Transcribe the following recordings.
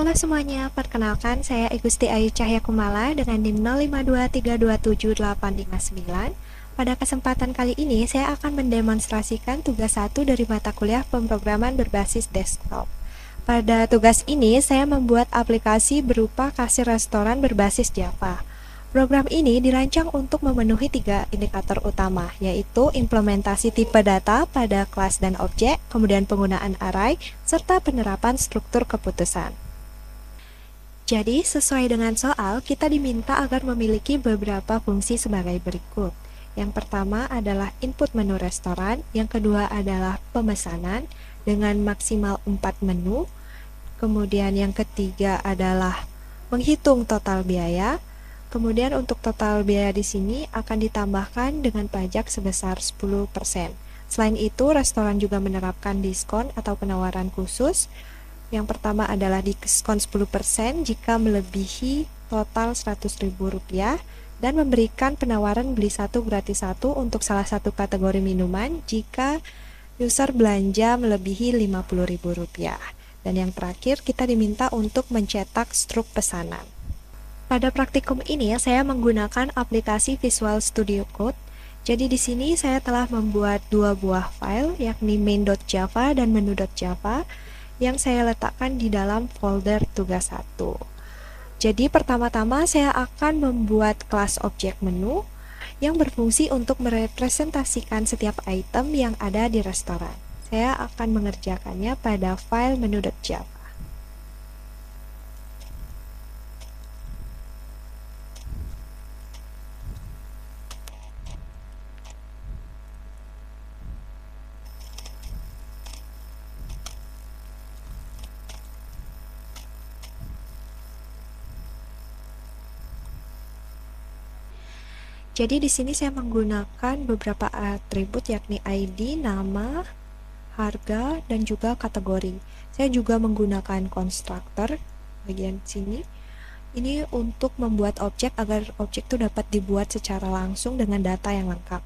Halo semuanya, perkenalkan saya Igusti Ayu Cahya Kumala dengan NIM 0523277859. Pada kesempatan kali ini, saya akan mendemonstrasikan tugas 1 dari mata kuliah pemrograman berbasis desktop. Pada tugas ini, saya membuat aplikasi berupa kasir restoran berbasis Java. Program ini dirancang untuk memenuhi 3 indikator utama, yaitu implementasi tipe data pada kelas dan objek, kemudian penggunaan array, serta penerapan struktur keputusan. Jadi, sesuai dengan soal, kita diminta agar memiliki beberapa fungsi sebagai berikut. Yang pertama adalah input menu restoran, yang kedua adalah pemesanan dengan maksimal 4 menu, kemudian yang ketiga adalah menghitung total biaya, kemudian untuk total biaya di sini akan ditambahkan dengan pajak sebesar 10%. Selain itu, restoran juga menerapkan diskon atau penawaran khusus. Yang pertama adalah diskon 10% jika melebihi total Rp100.000 dan memberikan penawaran beli satu gratis satu untuk salah satu kategori minuman jika user belanja melebihi Rp50.000. Dan yang terakhir, kita diminta untuk mencetak struk pesanan. Pada praktikum ini saya menggunakan aplikasi Visual Studio Code. Jadi di sini saya telah membuat dua buah file, yakni main.java dan menu.java, yang saya letakkan di dalam folder tugas 1. Jadi pertama-tama saya akan membuat kelas objek menu yang berfungsi untuk merepresentasikan setiap item yang ada di restoran. Saya akan mengerjakannya pada file menu.java. Jadi di sini saya menggunakan beberapa atribut yakni ID, nama, harga, dan juga kategori. Saya juga menggunakan konstruktor bagian sini. Ini untuk membuat objek agar objek itu dapat dibuat secara langsung dengan data yang lengkap.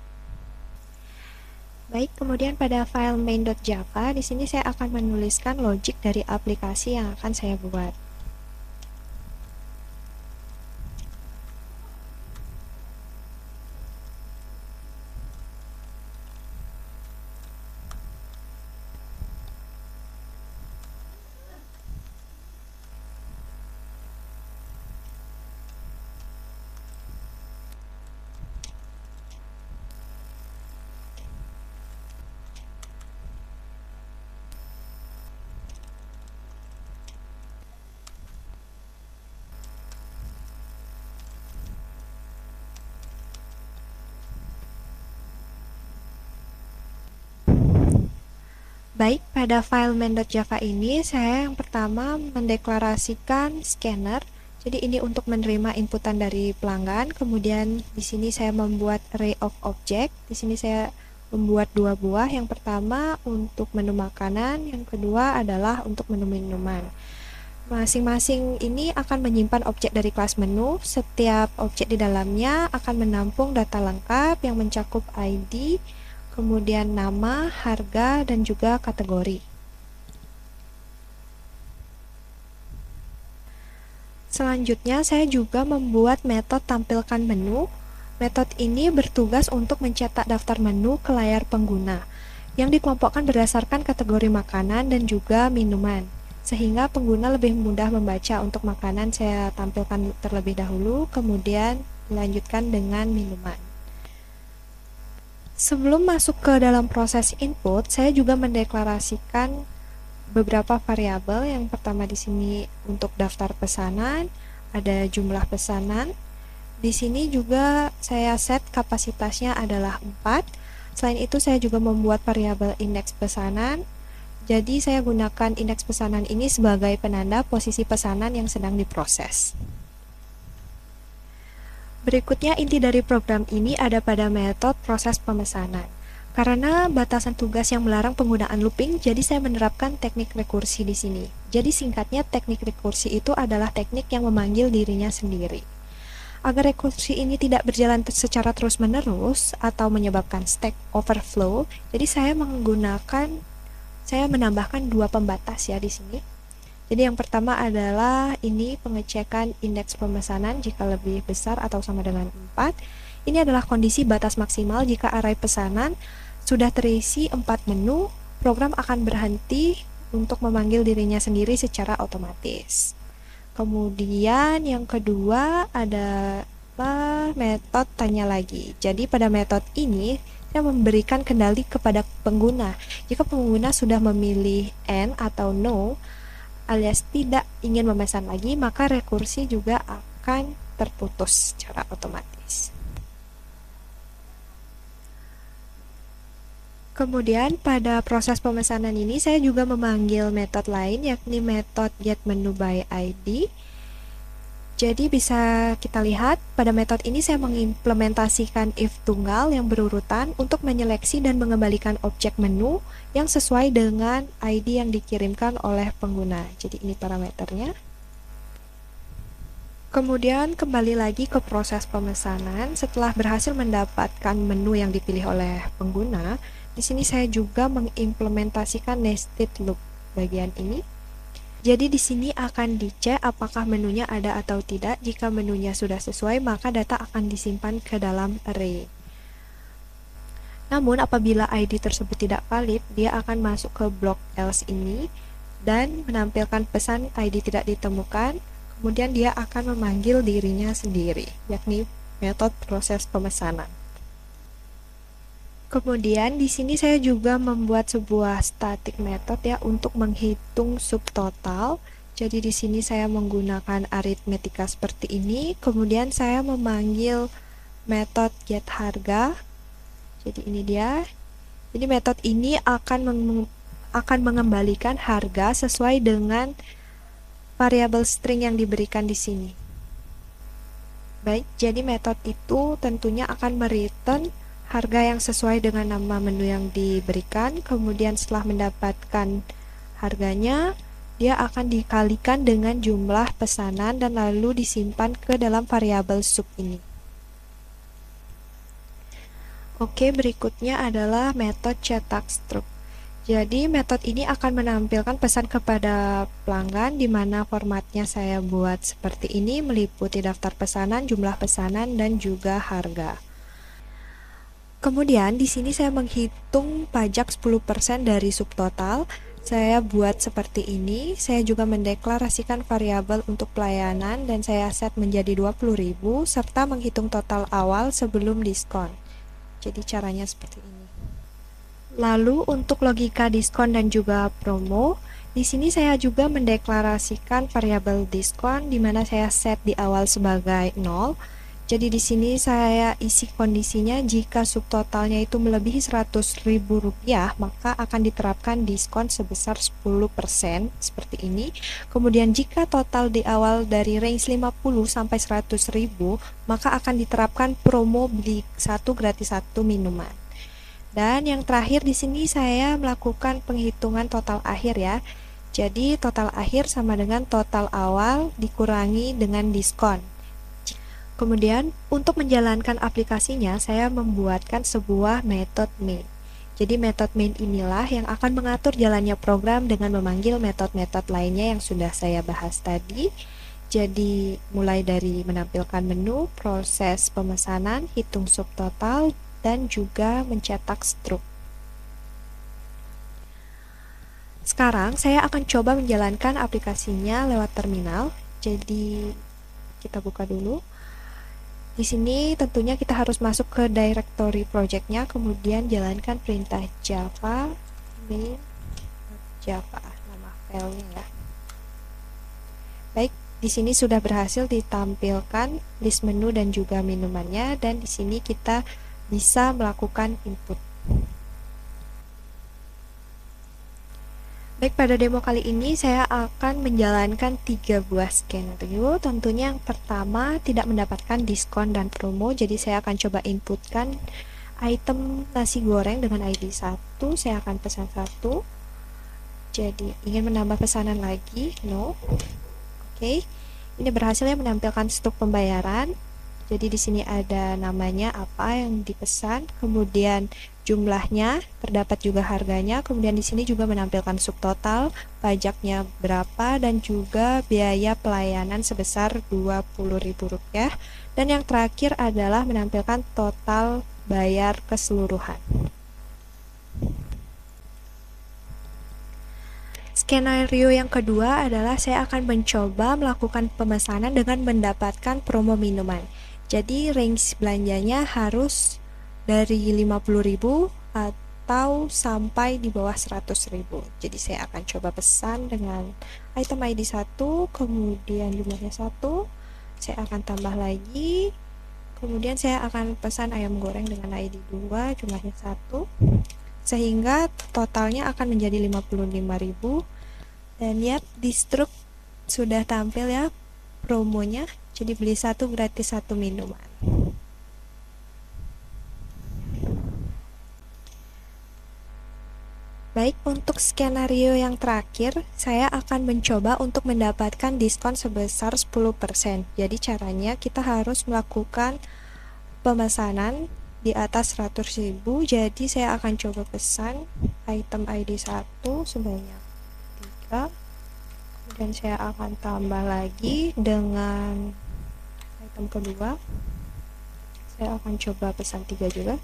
Baik, kemudian pada file main.java di sini saya akan menuliskan logic dari aplikasi yang akan saya buat. Baik, pada file main.java ini saya yang pertama mendeklarasikan scanner. Jadi ini untuk menerima inputan dari pelanggan. Kemudian di sini saya membuat array of object. Di sini saya membuat dua buah. Yang pertama untuk menu makanan, yang kedua adalah untuk menu minuman. Masing-masing ini akan menyimpan objek dari kelas menu. Setiap objek di dalamnya akan menampung data lengkap yang mencakup ID, kemudian nama, harga, dan juga kategori. Selanjutnya, saya juga membuat metode tampilkan menu. Metode ini bertugas untuk mencetak daftar menu ke layar pengguna, yang dikelompokkan berdasarkan kategori makanan dan juga minuman, sehingga pengguna lebih mudah membaca. Untuk makanan saya tampilkan terlebih dahulu, kemudian dilanjutkan dengan minuman. Sebelum masuk ke dalam proses input, saya juga mendeklarasikan beberapa variabel. Yang pertama di sini untuk daftar pesanan, ada jumlah pesanan. Di sini juga saya set kapasitasnya adalah 4. Selain itu saya juga membuat variabel indeks pesanan. Jadi saya gunakan indeks pesanan ini sebagai penanda posisi pesanan yang sedang diproses. Berikutnya, inti dari program ini ada pada metode proses pemesanan. Karena batasan tugas yang melarang penggunaan looping, jadi saya menerapkan teknik rekursi di sini. Jadi singkatnya, teknik rekursi itu adalah teknik yang memanggil dirinya sendiri. Agar rekursi ini tidak berjalan secara terus-menerus atau menyebabkan stack overflow, jadi saya menambahkan dua pembatas ya di sini. Jadi yang pertama adalah ini pengecekan indeks pemesanan jika lebih besar atau sama dengan 4. Ini adalah kondisi batas maksimal jika array pesanan sudah terisi 4 menu, program akan berhenti untuk memanggil dirinya sendiri secara otomatis. Kemudian yang kedua adalah metode tanya lagi. Jadi pada metode ini saya memberikan kendali kepada pengguna. Jika pengguna sudah memilih N atau No, alias tidak ingin memesan lagi, maka rekursi juga akan terputus secara otomatis. Kemudian pada proses pemesanan ini saya juga memanggil metode lain, yakni metode getMenuById. Jadi bisa kita lihat pada metode ini saya mengimplementasikan if tunggal yang berurutan untuk menyeleksi dan mengembalikan objek menu yang sesuai dengan ID yang dikirimkan oleh pengguna. Jadi ini parameternya. Kemudian kembali lagi ke proses pemesanan. Setelah berhasil mendapatkan menu yang dipilih oleh pengguna, di sini saya juga mengimplementasikan nested loop bagian ini. Jadi di sini akan dicek apakah menunya ada atau tidak. Jika menunya sudah sesuai, maka data akan disimpan ke dalam array. Namun apabila ID tersebut tidak valid, dia akan masuk ke blok else ini dan menampilkan pesan ID tidak ditemukan. Kemudian dia akan memanggil dirinya sendiri, yakni metode proses pemesanan. Kemudian di sini saya juga membuat sebuah static method ya untuk menghitung subtotal. Jadi di sini saya menggunakan aritmetika seperti ini. Kemudian saya memanggil metode getHarga. Jadi ini dia. Jadi metode ini akan mengembalikan harga sesuai dengan variabel string yang diberikan di sini. Baik, jadi metode itu tentunya akan mereturn harga yang sesuai dengan nama menu yang diberikan. Kemudian setelah mendapatkan harganya, dia akan dikalikan dengan jumlah pesanan dan lalu disimpan ke dalam variabel sub ini. Oke, berikutnya adalah metode cetak struk. Jadi metode ini akan menampilkan pesan kepada pelanggan di mana formatnya saya buat seperti ini, meliputi daftar pesanan, jumlah pesanan, dan juga harga. Kemudian di sini saya menghitung pajak 10% dari subtotal. Saya buat seperti ini. Saya juga mendeklarasikan variabel untuk pelayanan dan saya set menjadi 20.000 serta menghitung total awal sebelum diskon. Jadi caranya seperti ini. Lalu untuk logika diskon dan juga promo, di sini saya juga mendeklarasikan variabel diskon di mana saya set di awal sebagai 0. Jadi di sini saya isi kondisinya jika subtotalnya itu melebihi Rp100.000, maka akan diterapkan diskon sebesar 10% seperti ini. Kemudian jika total di awal dari range 50 sampai 100.000, maka akan diterapkan promo beli 1 gratis 1 minuman. Dan yang terakhir di sini saya melakukan penghitungan total akhir ya. Jadi total akhir sama dengan total awal dikurangi dengan diskon. Kemudian untuk menjalankan aplikasinya saya membuatkan sebuah metode main. Jadi metode main inilah yang akan mengatur jalannya program dengan memanggil metode-metode lainnya yang sudah saya bahas tadi. Jadi mulai dari menampilkan menu, proses pemesanan, hitung subtotal, dan juga mencetak struk. Sekarang saya akan coba menjalankan aplikasinya lewat terminal. Jadi kita buka dulu. Di sini tentunya kita harus masuk ke directory projectnya, kemudian jalankan perintah java main java, nama filenya ya. Baik, di sini sudah berhasil ditampilkan list menu dan juga minumannya, dan di sini kita bisa melakukan input. Baik, pada demo kali ini saya akan menjalankan 3 buah skenario. Tentunya yang pertama tidak mendapatkan diskon dan promo, jadi saya akan coba inputkan item nasi goreng dengan ID 1, saya akan pesan 1. Jadi ingin menambah pesanan lagi, no. Oke, ini berhasil ya menampilkan stok pembayaran. Jadi di sini ada namanya apa yang dipesan, kemudian jumlahnya, terdapat juga harganya, kemudian di sini juga menampilkan subtotal, pajaknya berapa, dan juga biaya pelayanan sebesar Rp20.000. Dan yang terakhir adalah menampilkan total bayar keseluruhan. Skenario yang kedua adalah saya akan mencoba melakukan pemesanan dengan mendapatkan promo minuman. Jadi range belanjanya harus dari 50.000 atau sampai di bawah 100.000. Jadi saya akan coba pesan dengan item ID 1, kemudian jumlahnya 1. Saya akan tambah lagi. Kemudian saya akan pesan ayam goreng dengan ID 2, jumlahnya 1. Sehingga totalnya akan menjadi 55.000. Dan ya, di struk sudah tampil ya promonya. Jadi beli 1 gratis 1 minuman. Baik, untuk skenario yang terakhir, saya akan mencoba untuk mendapatkan diskon sebesar 10%. Jadi caranya kita harus melakukan pemesanan di atas 100.000. Jadi saya akan coba pesan item ID 1 sebanyak 3. Kemudian saya akan tambah lagi dengan item kedua. Saya akan coba pesan 3 juga.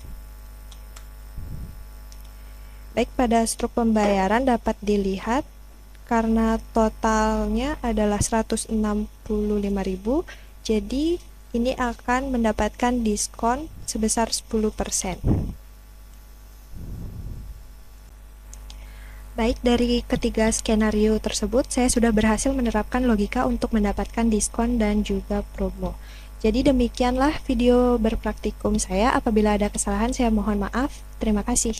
Baik, pada struk pembayaran dapat dilihat karena totalnya adalah 165.000, jadi ini akan mendapatkan diskon sebesar 10%. Baik, dari ketiga skenario tersebut, saya sudah berhasil menerapkan logika untuk mendapatkan diskon dan juga promo. Jadi demikianlah video berpraktikum saya. Apabila ada kesalahan, saya mohon maaf. Terima kasih.